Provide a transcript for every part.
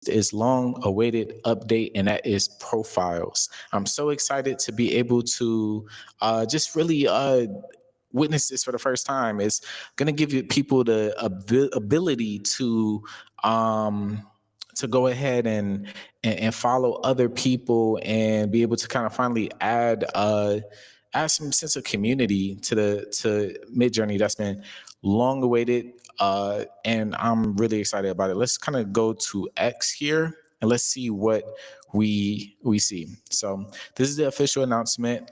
is long awaited update, and that is profiles. I'm so excited to be able to just really witness this for the first time. It's going to give you people the ability to go ahead and follow other people and be able to kind of finally add some sense of community to MidJourney that's been long awaited, and I'm really excited about it. Let's kind of go to X here and let's see what we see. So this is the official announcement.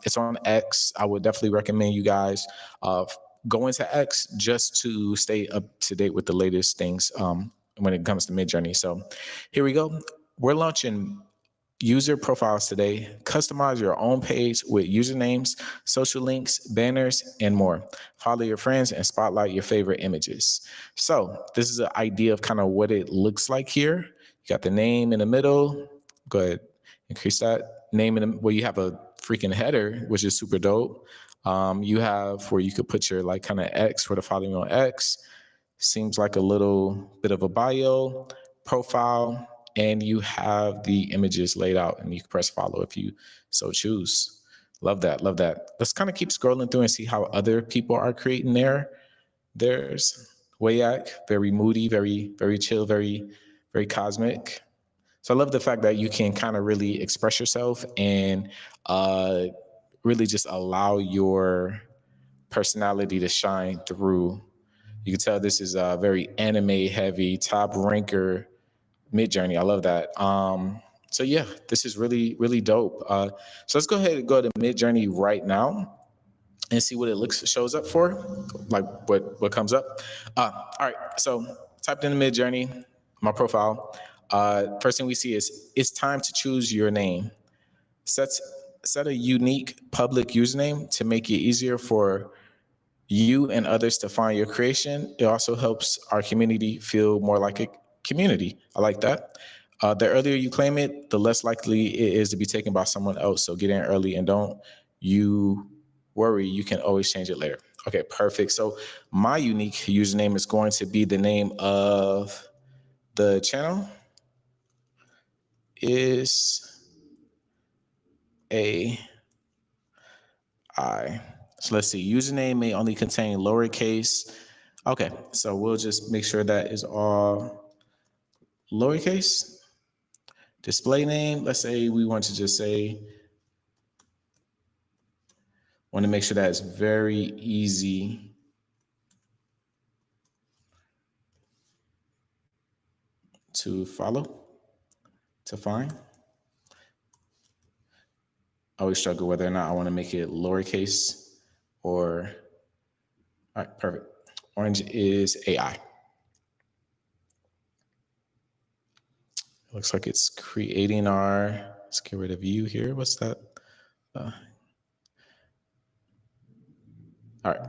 It's on X. I would definitely recommend you guys go into X just to stay up to date with the latest things when it comes to MidJourney. So here we go. We're launching user profiles today. Customize your own page with usernames, social links, banners, and more. Follow your friends and spotlight your favorite images. So this is an idea of kind of what it looks like here. You got the name in the middle. Go ahead, increase that name in the, well, you have a freaking header, which is super dope. You have where you could put your like kind of X for the following on X. Seems like a little bit of a bio, profile, and you have the images laid out, and you can press follow if you so choose. Love that, love that. Let's kind of keep scrolling through and see how other people are creating theirs. Wayak, very moody, very chill, very cosmic. So I love the fact that you can kind of really express yourself and really just allow your personality to shine through. You can tell this is a very anime heavy, top ranker MidJourney. I love that. So yeah, this is really dope. So let's go ahead and go to MidJourney right now and see what it shows up for, like what comes up. All right, so typed in MidJourney, my profile. First thing we see is it's time to choose your name. Set a unique public username to make it easier for you and others to find your creation. It also helps our community feel more like a community. I like that. The earlier you claim it, the less likely it is to be taken by someone else. So get in early and don't you worry. You can always change it later. Okay, perfect. So my unique username is going to be the name of the channel is AI. So let's see, username may only contain lowercase. Okay, so we'll just make sure that is all lowercase. Display name, let's say we want to just say, want to make sure that it's very easy to follow, to find. I always struggle whether or not I want to make it lowercase or, all right, perfect. OrangeIsAi. Looks like it's creating our, let's get rid of you here. What's that? All right.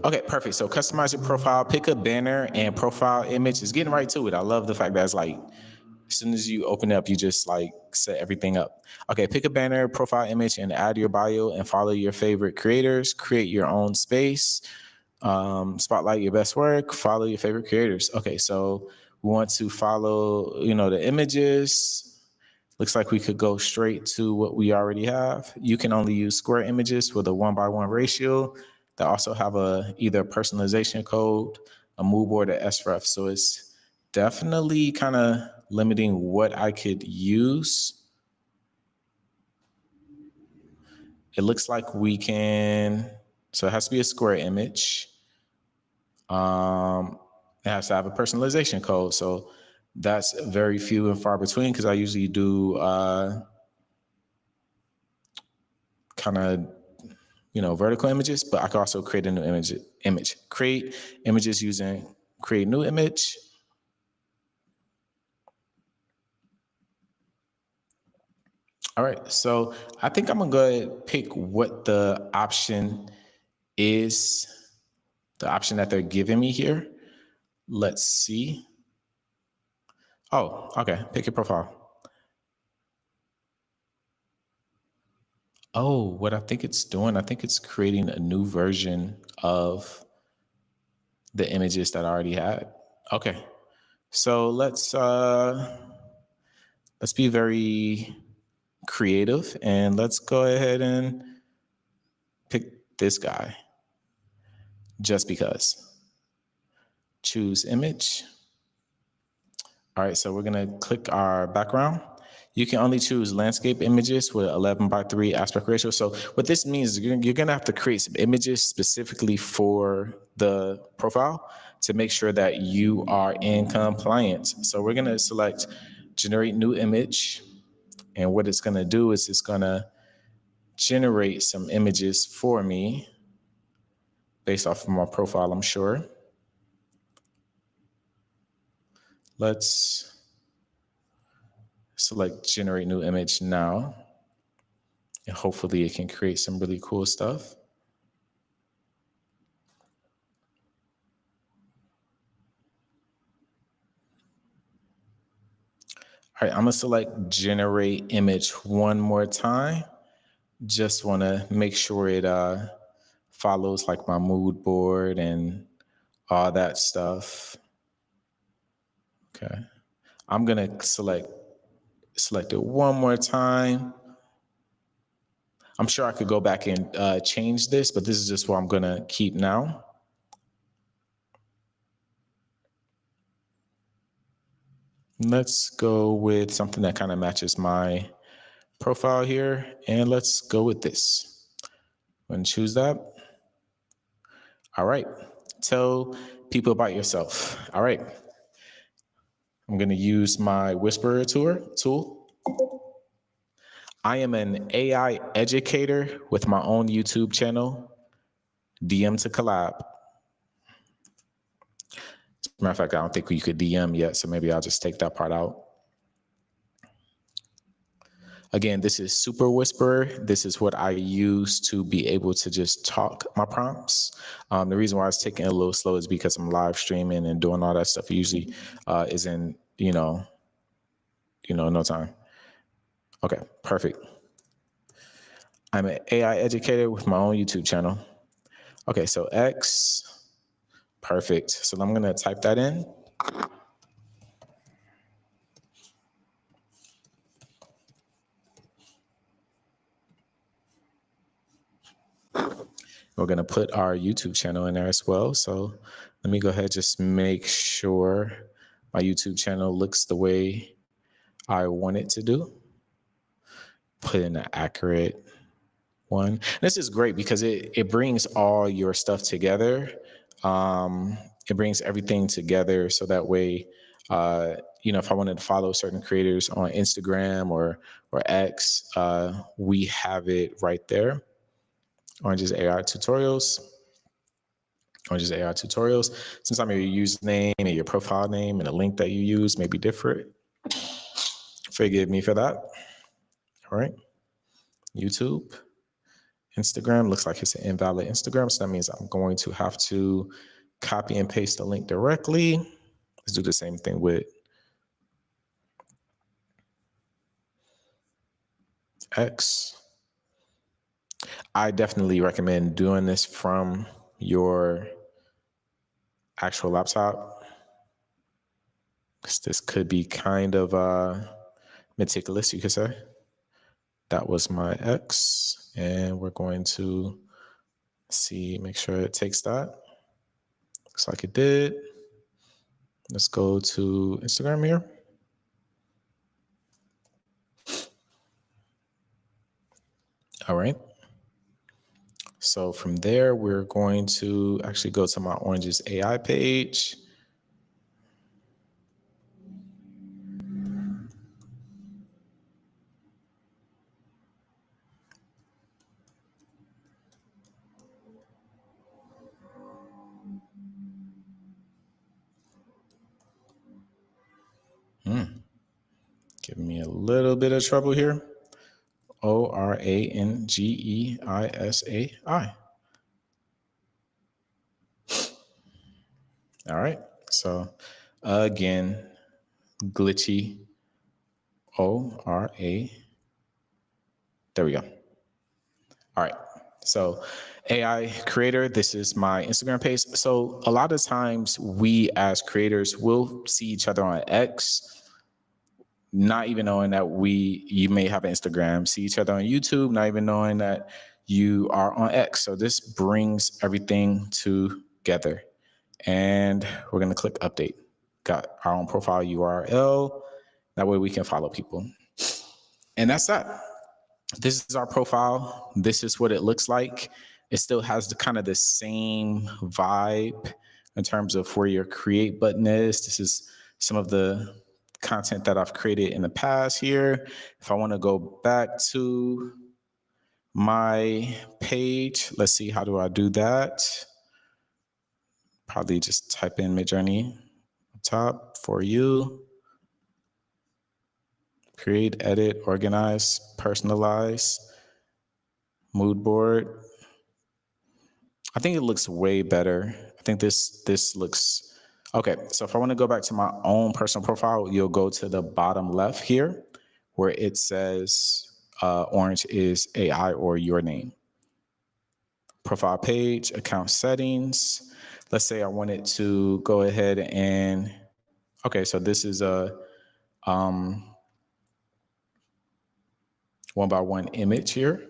Okay, perfect. So customize your profile, pick a banner and profile image. It's getting right to it. I love the fact that it's like, as soon as you open up, you just like set everything up. Okay, pick a banner, profile image, and add your bio and follow your favorite creators. Create your own space. Spotlight your best work. Follow your favorite creators. Okay, so we want to follow, the images. Looks like we could go straight to what we already have. You can only use square images with a 1:1 ratio that also have either a personalization code, a mood board, or SREF. So it's definitely kind of limiting what I could use. It looks like we can, so it has to be a square image. It has to have a personalization code. So that's very few and far between because I usually do kind of, vertical images, but I can also create a new image. Create images using create new image. All right, so I think I'm gonna go ahead and pick what the option is, the option that they're giving me here. Let's see. Oh, okay, pick your profile. Oh, what I think it's doing, I think it's creating a new version of the images that I already had. Okay, So let's be very creative and let's go ahead and pick this guy just because. Choose image. All right, so we're gonna click our background. You can only choose landscape images with 11:3 aspect ratio. So what this means is you're gonna have to create some images specifically for the profile to make sure that you are in compliance. So we're gonna select generate new image. And what it's gonna do is it's gonna generate some images for me based off of my profile, I'm sure. Let's select generate new image now. And hopefully it can create some really cool stuff. All right, I'm gonna select generate image one more time. Just wanna make sure it follows like my mood board and all that stuff. Okay, I'm gonna select it one more time. I'm sure I could go back and change this, but this is just what I'm gonna keep now. Let's go with something that kind of matches my profile here, and let's go with this. I'm gonna choose that. All right, tell people about yourself. All right, I'm gonna use my Whisperer tool. I am an AI educator with my own YouTube channel, DM to collab. As a matter of fact, I don't think you could DM yet, so maybe I'll just take that part out. Again, this is Super Whisperer. This is what I use to be able to just talk my prompts. The reason why it's taking a little slow is because I'm live streaming and doing all that stuff. Usually is in, no time. Okay, perfect. I'm an AI educator with my own YouTube channel. Okay, so X, perfect. So I'm gonna type that in. We're gonna put our YouTube channel in there as well. So let me go ahead, just make sure my YouTube channel looks the way I want it to do. Put in an accurate one. This is great because it brings all your stuff together. It brings everything together so that way, if I wanted to follow certain creators on Instagram or X, we have it right there. OrangeIsAi tutorials. OrangeIsAi tutorials. Sometimes your username and your profile name and the link that you use may be different. Forgive me for that. All right. YouTube. Instagram looks like it's an invalid Instagram. So that means I'm going to have to copy and paste the link directly. Let's do the same thing with X. I definitely recommend doing this from your actual laptop because this could be kind of meticulous, you could say. That was my X, and we're going to make sure it takes that. Looks like it did. Let's go to Instagram here. All right. So from there, we're going to actually go to my OrangeIsAi page. Giving me a little bit of trouble here. OrangeIsAi. All right. So again, glitchy. ORA. There we go. All right. So AI creator, this is my Instagram page. So a lot of times we as creators will see each other on X, not even knowing that you may have an Instagram, see each other on YouTube, not even knowing that you are on X. So this brings everything together. And we're going to click update. Got our own profile URL. That way we can follow people. And that's that. This is our profile. This is what it looks like. It still has the same vibe in terms of where your create button is. This is some of the content that I've created in the past here. If I want to go back to my page, let's see, how do I do that? Probably just type in MidJourney up top for you. Create, edit, organize, personalize, mood board. I think it looks way better. I think this looks okay. So if I want to go back to my own personal profile, you'll go to the bottom left here where it says OrangeIsAi or your name. Profile page, account settings. Let's say I wanted to go ahead and, okay, so this is a one-by-one image here.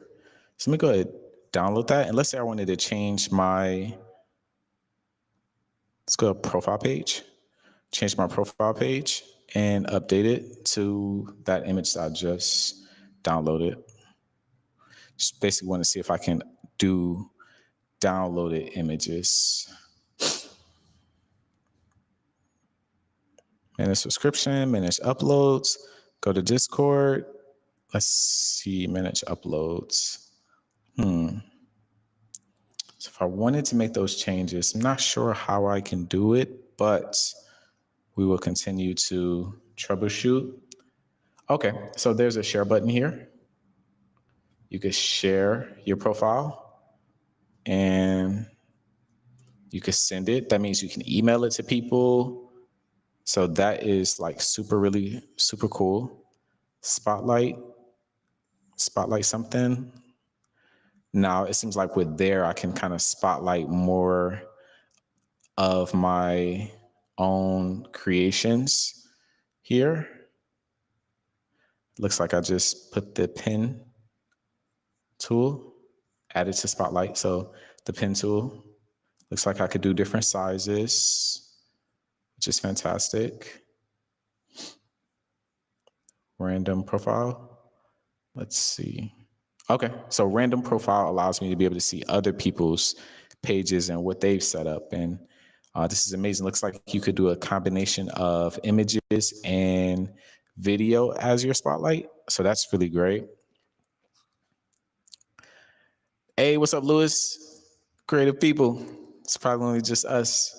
So let me go ahead and download that. And let's say I wanted to change let's go to profile page, change my profile page and update it to that image that I just downloaded. Just basically want to see if I can do downloaded images. Manage subscription, manage uploads, go to Discord. Let's see, manage uploads. So if I wanted to make those changes, I'm not sure how I can do it, but we will continue to troubleshoot. Okay, so there's a share button here. You could share your profile and you could send it. That means you can email it to people. So that is like really super cool. Spotlight something. Now it seems like with there, I can kind of spotlight more of my own creations here. Looks like I just put the pen tool, added to spotlight. So the pen tool, looks like I could do different sizes, which is fantastic. Random profile. Let's see. Okay, so random profile allows me to be able to see other people's pages and what they've set up. And this is amazing. Looks like you could do a combination of images and video as your spotlight. So that's really great. Hey, what's up, Lewis? Creative people. It's probably only just us.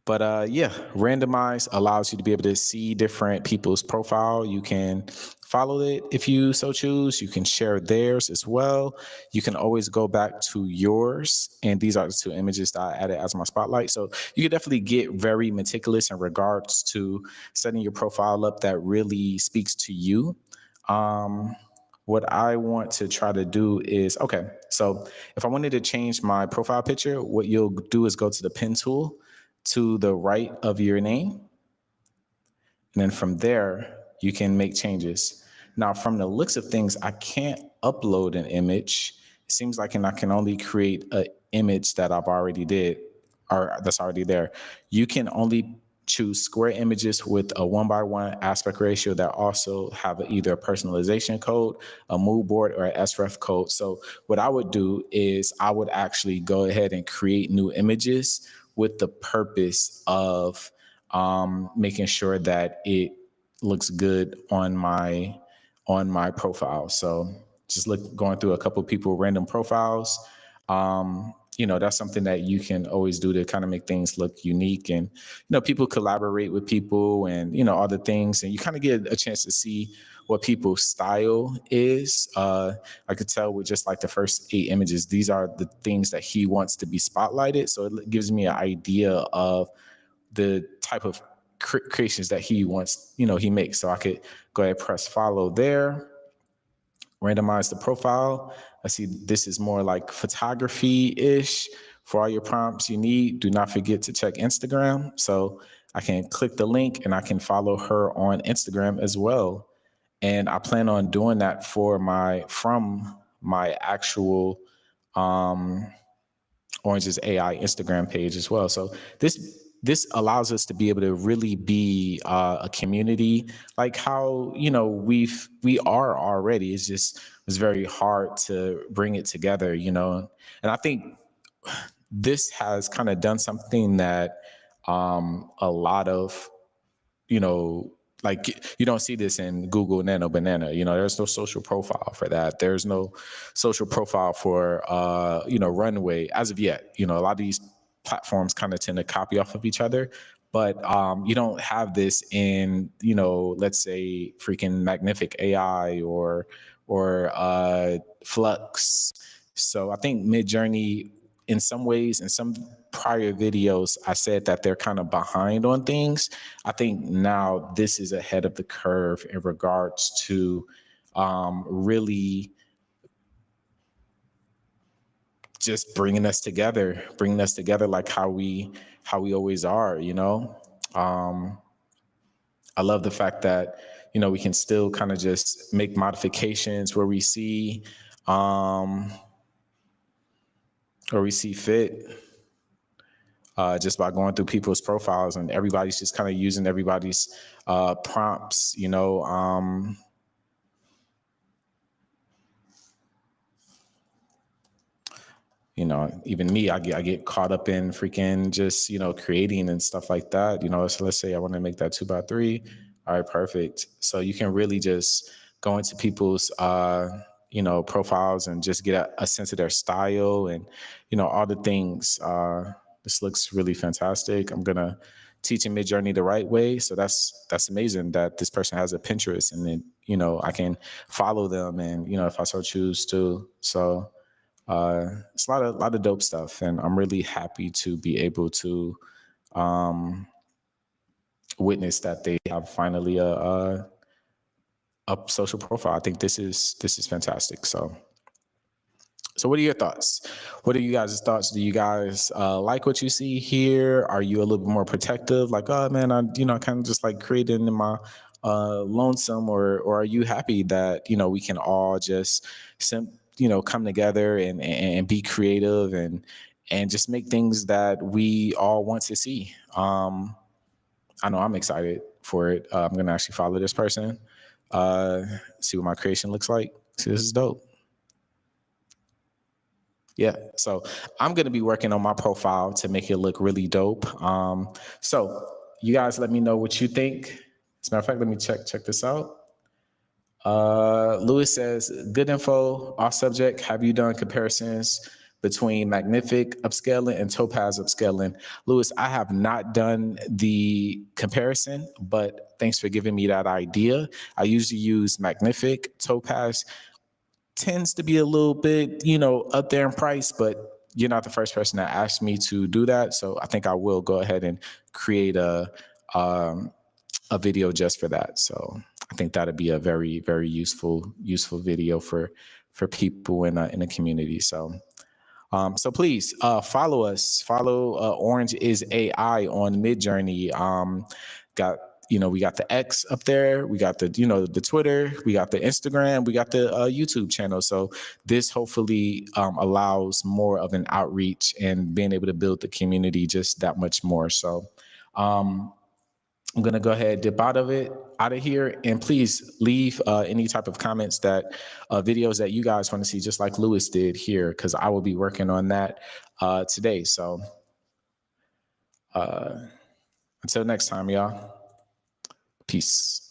But yeah, randomize allows you to be able to see different people's profile. You can follow it if you so choose. You can share theirs as well. You can always go back to yours. And these are the two images that I added as my spotlight. So you can definitely get very meticulous in regards to setting your profile up that really speaks to you. What I want to try to do is, okay, so if I wanted to change my profile picture, what you'll do is go to the pen tool to the right of your name. And then from there, you can make changes. Now, from the looks of things, I can't upload an image. It seems like I can only create an image that I've already did, or that's already there. You can only choose square images with a 1:1 aspect ratio that also have either a personalization code, a mood board, or an SREF code. So what I would do is I would actually go ahead and create new images with the purpose of making sure that it looks good on my profile. So just going through a couple of people random profiles. That's something that you can always do to kind of make things look unique. And, people collaborate with people and, other things. And you kind of get a chance to see what people's style is. I could tell with just like the first 8 images, these are the things that he wants to be spotlighted. So it gives me an idea of the type of creations that he wants, he makes. So I could go ahead and press follow there. randomize the profile. I see this is more like photography-ish for all your prompts you need. Do not forget to check Instagram. So I can click the link and I can follow her on Instagram as well. And I plan on doing that from my actual OrangeIsAi Instagram page as well. So this allows us to be able to really be a community like how, we are already. It's very hard to bring it together, and I think this has kind of done something that a lot of, like you don't see this in Google Nano Banana. There's no social profile for that. There's no social profile for Runway as of yet. A lot of these platforms kind of tend to copy off of each other, but you don't have this in let's say freaking Magnific AI or Flux. So I think MidJourney, in some ways, in some prior videos, I said that they're kind of behind on things. I think now this is ahead of the curve in regards to really just bringing us together like how we always are. I love the fact that we can still kind of just make modifications where we see fit, just by going through people's profiles, and everybody's just kind of using everybody's prompts. Even me, I get caught up in freaking just, creating and stuff like that. So let's say I want to make that 2x3. All right, perfect. So you can really just go into people's, profiles and just get a sense of their style and, all the things. This looks really fantastic. I'm going to teach in MidJourney the right way. So that's amazing that this person has a Pinterest, and then, I can follow them and, if I so choose to. So it's a lot of dope stuff, and I'm really happy to be able to witness that they have finally a social profile. I think this is fantastic. So what are your thoughts? What are you guys' thoughts? Do you guys like what you see here? Are you a little bit more protective? Like, oh man, I kind of just like creating in my lonesome, or are you happy that we can all just come together and be creative and just make things that we all want to see? I know I'm excited for it. I'm gonna actually follow this person, see what my creation looks like. See, this is dope. Yeah, so I'm going to be working on my profile to make it look really dope. So you guys let me know what you think. As a matter of fact, let me check this out. Lewis says, good info, off subject. Have you done comparisons between Magnific upscaling and Topaz upscaling? Lewis, I have not done the comparison, but thanks for giving me that idea. I usually use Magnific. Topaz tends to be a little bit, up there in price, but you're not the first person that asked me to do that. So I think I will go ahead and create a video just for that. So I think that'd be a very, very useful video for people in the community. So please follow us. Follow OrangeIsAi on MidJourney. We got the X up there. We got the the Twitter. We got the Instagram. We got the YouTube channel. So this hopefully allows more of an outreach and being able to build the community just that much more. So I'm gonna go ahead, dip out of here, and please leave any type of comments that videos that you guys want to see, just like Lewis did here, because I will be working on that today. So until next time, y'all. Peace.